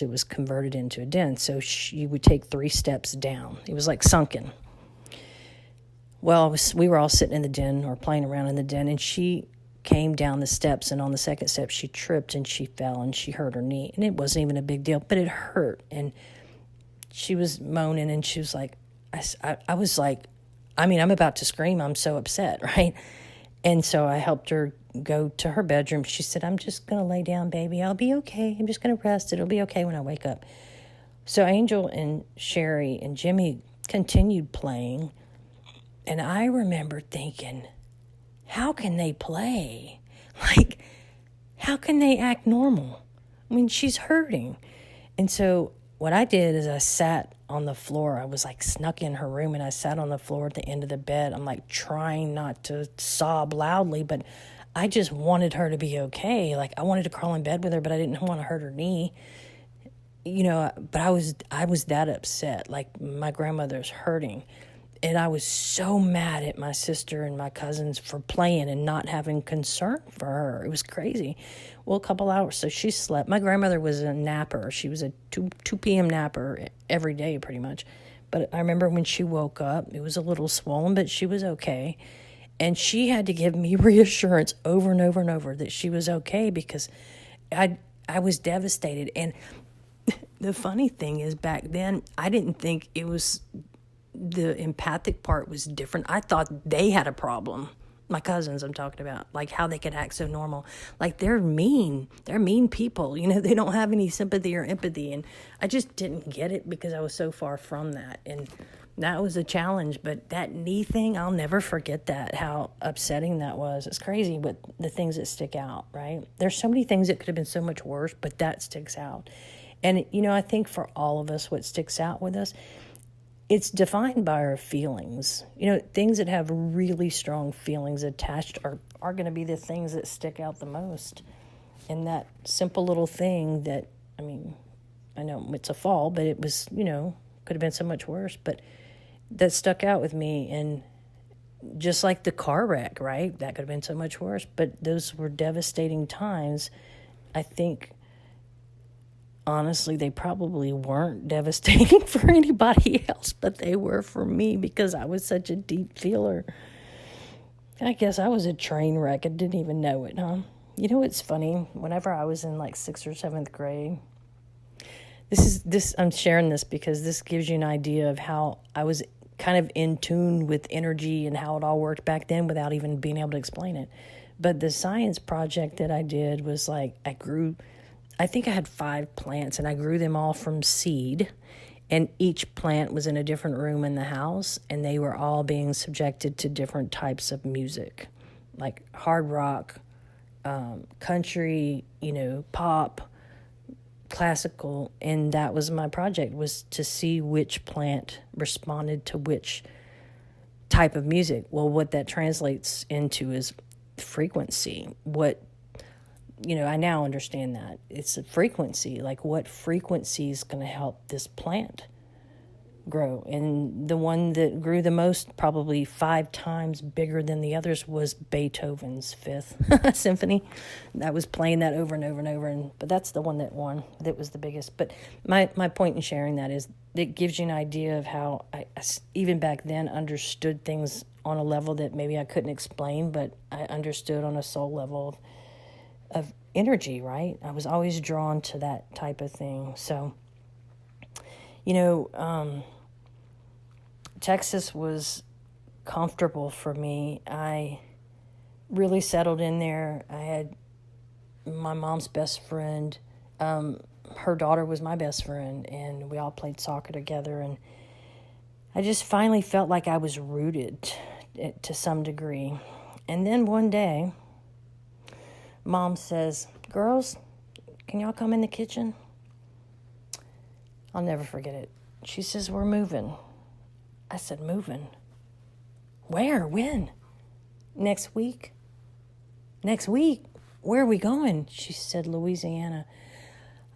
it was converted into a den. So she would take 3 steps down. It was like sunken. Well, we were all sitting in the den or playing around in the den, and she came down the steps, and on the second step she tripped and she fell and she hurt her knee. And it wasn't even a big deal, but it hurt. And she was moaning, and she was like, I was like, I mean, I'm about to scream. I'm so upset, right? And so I helped her go to her bedroom. She said, I'm just going to lay down, baby. I'll be okay. I'm just going to rest. It'll be okay when I wake up. So Angel and Sherry and Jimmy continued playing. And I remember thinking, how can they play? Like, how can they act normal? I mean, she's hurting. And so what I did is I sat on the floor. I was like snuck in her room, and I sat on the floor at the end of the bed. I'm like trying not to sob loudly, but I just wanted her to be okay. Like, I wanted to crawl in bed with her, but I didn't want to hurt her knee. But I was that upset. Like, my grandmother's hurting. And I was so mad at my sister and my cousins for playing and not having concern for her. It was crazy. Well, a couple hours, so she slept. My grandmother was a napper. She was a 2 p.m. napper every day pretty much. But I remember when she woke up, it was a little swollen, but she was okay. And she had to give me reassurance over and over and over that she was okay, because I was devastated. And the funny thing is, back then, I didn't think it was... the empathic part was different. I thought they had a problem. My cousins, I'm talking about, like how they could act so normal. Like, they're mean. They're mean people. They don't have any sympathy or empathy. And I just didn't get it because I was so far from that. And that was a challenge. But that knee thing, I'll never forget that, how upsetting that was. It's crazy what the things that stick out, right? There's so many things that could have been so much worse, but that sticks out. And, I think for all of us, what sticks out with us, it's defined by our feelings. Things that have really strong feelings attached are going to be the things that stick out the most. And that simple little thing that, I know it's a fall, but it was, could have been so much worse. But that stuck out with me. And just like the car wreck, right? That could have been so much worse. But those were devastating times. I think... honestly, they probably weren't devastating for anybody else, but they were for me because I was such a deep feeler. I guess I was a train wreck and didn't even know it, huh? It's funny. Whenever I was in like 6th or 7th grade, I'm sharing this because this gives you an idea of how I was kind of in tune with energy and how it all worked back then without even being able to explain it. But the science project that I did was like, I think I had 5 plants, and I grew them all from seed, and each plant was in a different room in the house, and they were all being subjected to different types of music, like hard rock, country, pop, classical. And that was my project, was to see which plant responded to which type of music. Well, what that translates into is frequency. I now understand that. It's a frequency, like what frequency is going to help this plant grow. And the one that grew the most, probably 5 times bigger than the others, was Beethoven's Fifth Symphony. I was playing that over and over and over, but that's the one that won. That was the biggest. But my point in sharing that is it gives you an idea of how I even back then understood things on a level that maybe I couldn't explain, but I understood on a soul level of energy, right? I was always drawn to that type of thing. So, Texas was comfortable for me. I really settled in there. I had my mom's best friend. Her daughter was my best friend, and we all played soccer together. And I just finally felt like I was rooted to some degree. And then one day, Mom says, "Girls, can y'all come in the kitchen?" I'll never forget it. She says, "We're moving." I said, "Moving? Where? When?" "Next week." "Next week? Where are we going?" She said, "Louisiana."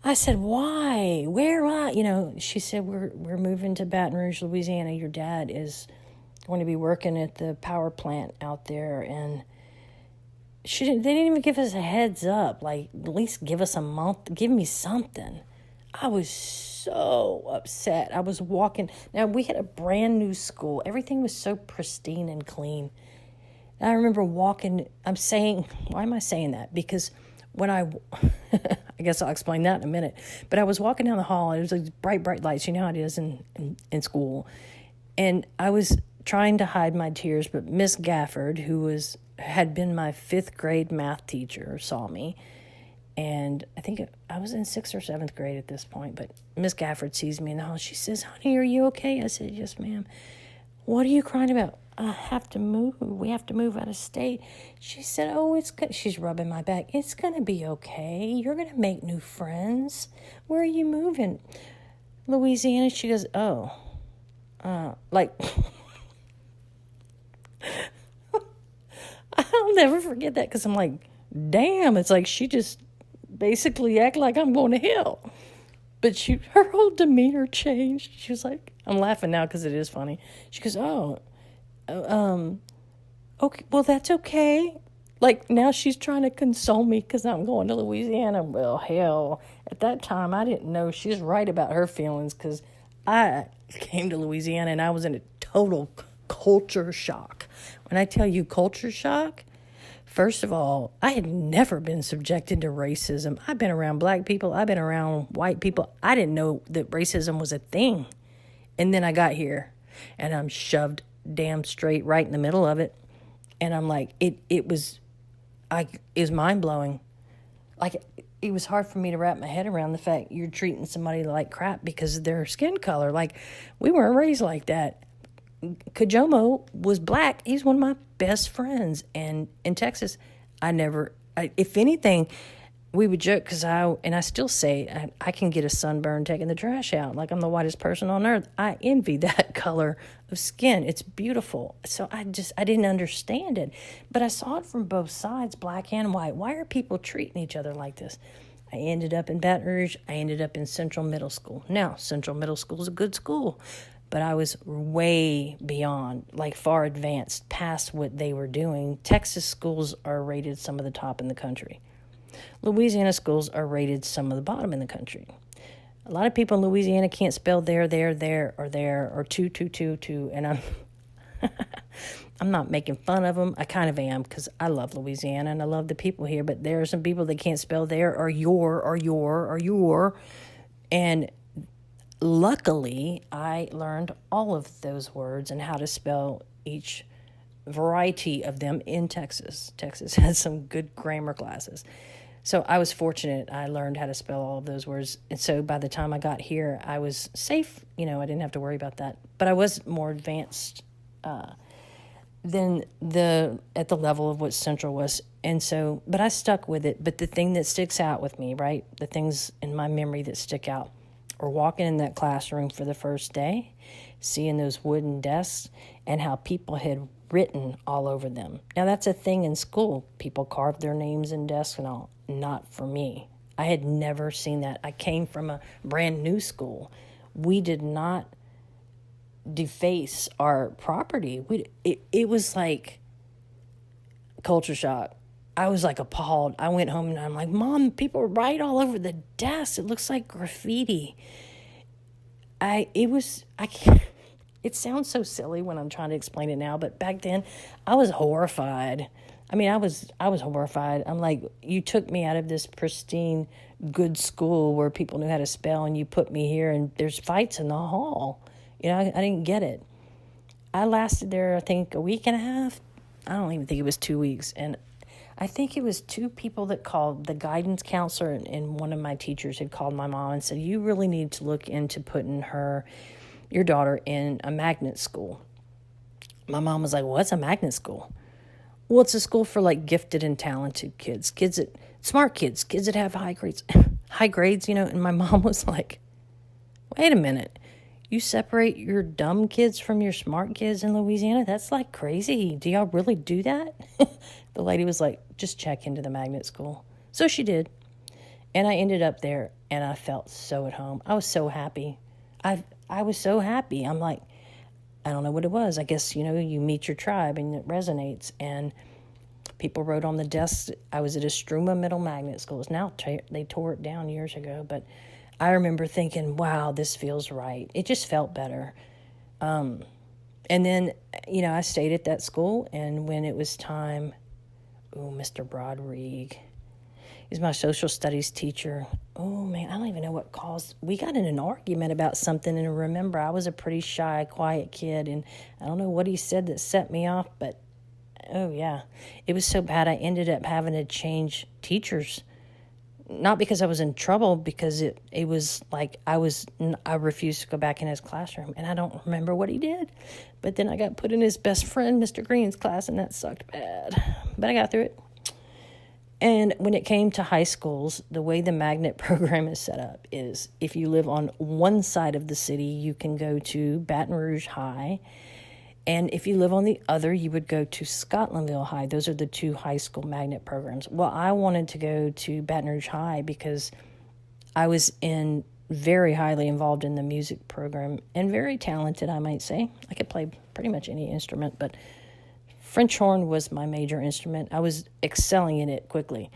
I said, "Why? Where am I?" She said, we're moving to Baton Rouge, Louisiana. Your dad is going to be working at the power plant out there. And they didn't even give us a heads up. Like, at least give us a month. Give me something. I was so upset. I was walking. Now, we had a brand new school. Everything was so pristine and clean. And I remember walking. Why am I saying that? Because when I guess I'll explain that in a minute. But I was walking down the hall, and it was like bright lights. You know how it is in school. And I was trying to hide my tears, but Miss Gafford, who had been my 5th grade math teacher, saw me. And I think I was in 6th or 7th grade at this point, but Miss Gafford sees me in the hall. She says, "Honey, are you okay?" I said, "Yes, ma'am." "What are you crying about?" "I have to move. We have to move out of state." She said, "Oh, it's good." She's rubbing my back. "It's going to be okay. You're going to make new friends. Where are you moving?" "Louisiana." She goes, "Oh, like, I'll never forget that because I'm like, damn, it's like she just basically act like I'm going to hell. But her whole demeanor changed. She was like, I'm laughing now because it is funny. She goes, "Oh, okay, well, that's okay." Like, now she's trying to console me because I'm going to Louisiana. Well, hell, at that time, I didn't know. She's right about her feelings because I came to Louisiana and I was in a total culture shock. When I tell you culture shock, first of all, I had never been subjected to racism. I've been around black people. I've been around white people. I didn't know that racism was a thing. And then I got here and I'm shoved damn straight right in the middle of it. And I'm like, it was mind blowing. Like, it was hard for me to wrap my head around the fact you're treating somebody like crap because of their skin color. Like, we weren't raised like that. Kajomo was black. He's one of my best friends. And in Texas, if anything, we would joke because I still say I can get a sunburn taking the trash out. Like, I'm the whitest person on earth. I envy that color of skin. It's beautiful. So I didn't understand it. But I saw it from both sides, black and white. Why are people treating each other like this? I ended up in Baton Rouge. I ended up in Central Middle School. Now, Central Middle School is a good school. But I was way beyond, like far advanced past what they were doing. Texas schools are rated some of the top in the country. Louisiana schools are rated some of the bottom in the country. A lot of people in Louisiana can't spell there, or two, and I'm not making fun of them. I kind of am because I love Louisiana and I love the people here, but there are some people that can't spell there or your, and luckily, I learned all of those words and how to spell each variety of them in Texas. Texas has some good grammar classes. So I was fortunate. I learned how to spell all of those words. And so by the time I got here, I was safe. I didn't have to worry about that. But I was more advanced than at the level of what Central was. And so, but I stuck with it. But the thing that sticks out with me, right, the things in my memory that stick out, or walking in that classroom for the first day, seeing those wooden desks and how people had written all over them. Now, that's a thing in school. People carved their names in desks and all. Not for me. I had never seen that. I came from a brand new school. We did not deface our property. It was like culture shock. I was like appalled. I went home and I'm like, "Mom, people write all over the desk. It looks like graffiti." It sounds so silly when I'm trying to explain it now, but back then I was horrified. I mean, I was horrified. I'm like, you took me out of this pristine, good school where people knew how to spell, and you put me here, and there's fights in the hall. I didn't get it. I lasted there, I think, a week and a half. I don't even think it was 2 weeks, and I think it was 2 people that called. The guidance counselor and one of my teachers had called my mom and said, "You really need to look into putting your daughter in a magnet school." My mom was like, "What's a magnet school?" "Well, it's a school for like gifted and talented kids smart kids that have high grades, And my mom was like, "Wait a minute. You separate your dumb kids from your smart kids in Louisiana? That's like crazy. Do y'all really do that?" The lady was like, "Just check into the magnet school." So she did. And I ended up there and I felt so at home. I was so happy. I was so happy. I'm like, I don't know what it was. I guess, you meet your tribe and it resonates. And people wrote on the desks. I was at Estruma Middle Magnet Schools. Now they tore it down years ago, but I remember thinking, wow, this feels right. It just felt better. And then, I stayed at that school, and when it was time, Mr. Broderick is my social studies teacher. Oh, man, I don't even know what caused. We got in an argument about something, and remember, I was a pretty shy, quiet kid, and I don't know what he said that set me off, but, oh, yeah. It was so bad I ended up having to change teachers. Not because I was in trouble, because it was like I refused to go back in his classroom, and I don't remember what he did. But then I got put in his best friend, Mr. Green's class, and that sucked bad. But I got through it. And when it came to high schools, the way the magnet program is set up is if you live on one side of the city, you can go to Baton Rouge High. And if you live on the other, you would go to Scotlandville High. Those are the two high school magnet programs. Well, I wanted to go to Baton Rouge High because I was very highly involved in the music program and very talented, I might say. I could play pretty much any instrument, but French horn was my major instrument. I was excelling in it quickly.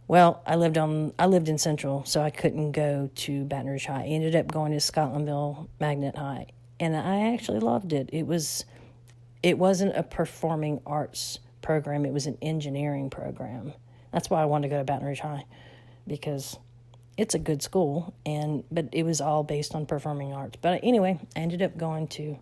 Well, I lived in Central, so I couldn't go to Baton Rouge High. I ended up going to Scotlandville Magnet High. And I actually loved it. It wasn't a performing arts program. It was an engineering program. That's why I wanted to go to Baton Rouge High, because it's a good school, but it was all based on performing arts. But anyway, I ended up going to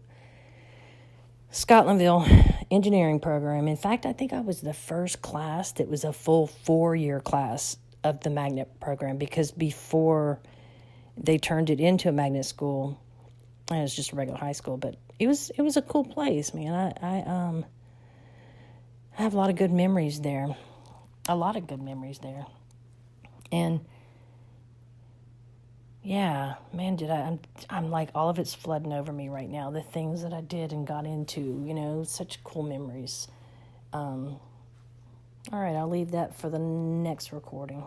Scotlandville engineering program. In fact, I think I was the first class that was a full 4-year class of the magnet program, because before they turned it into a magnet school, it was just a regular high school, but it was a cool place, man. I have a lot of good memories there. And yeah, man, I'm like, all of it's flooding over me right now. The things that I did and got into, such cool memories. All right, I'll leave that for the next recording.